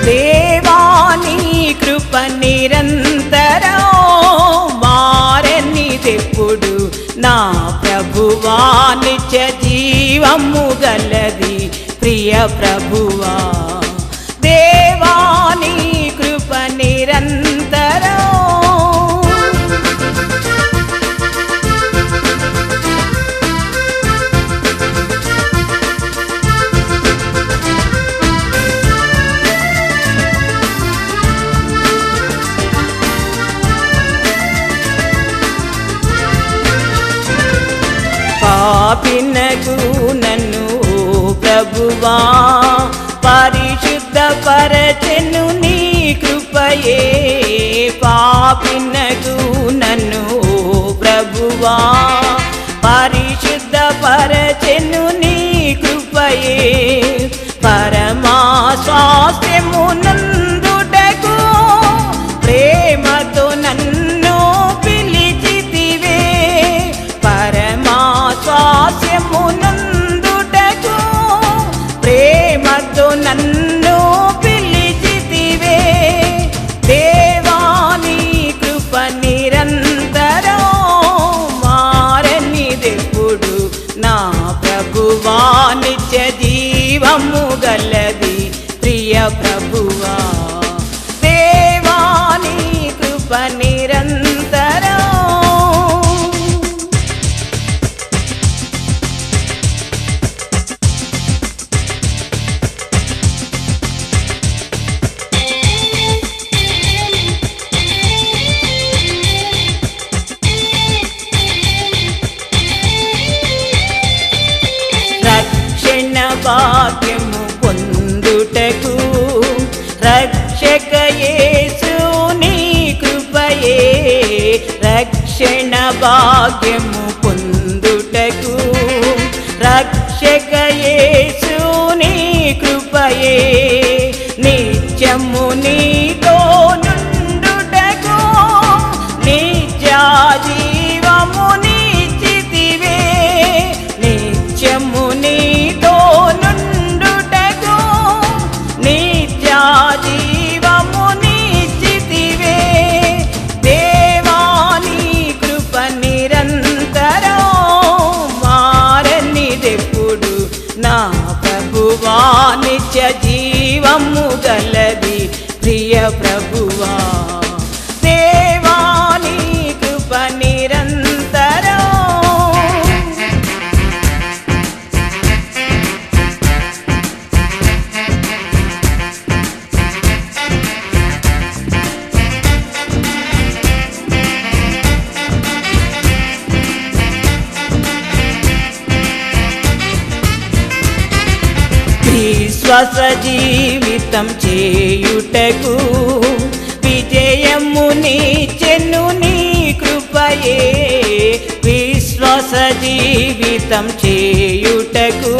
దేవా నీ కృప నిరంతరం మారనిదెప్పుడు నా ప్రభువా నిత్య జీవము గలది ప్రియ ప్రభువా దేవా నీ కృప నిరంతరం పాపినగు నన్ను ప్రభువా పరిశుద్ధ పరచెను నీ కృపయే పాపినగు నన్ను ప్రభువా పరిశుద్ధ పరచెను నీ కృపయే పరమా స్వాస్థ్యము నందుటకు ప్రేమతో నన్ను పిలిచితివే పరమా స్వాస్యము నందుటకు ప్రేమతో నన్ను పిలిచితివే దేవా నీ కృప నిరంతరం మారనిదెప్పుడు నా ప్రభువా నిత్య జీవము గలది ప్రియ ప్రభువా దేవా నీ కృప నిరంతరం రక్షణ భాగ్యము పొందుటకు రక్షక యేసు నీ కృపయే రక్షణ భాగ్యము పొందుటకు రక్షక యేసు నీ కృపయే నిత్యము నీతో నుండుటకు నిత్య జీవము నిచ్చితివే నిత్యము నీతో నుండుటకు నిత్య జీవము నిచ్చితివే దేవా నీ కృప నిరంతరం మారనిదెప్పుడు నా ప్రభువా నిత్య జీవము గలది ప్రియ ప్రభువా దేవా నీ కృప నిరంతరం విశ్వాస జీవితం చేయుటకు విజయము నీచెను నీ కృపయే విశ్వాస జీవితం చేయుటకు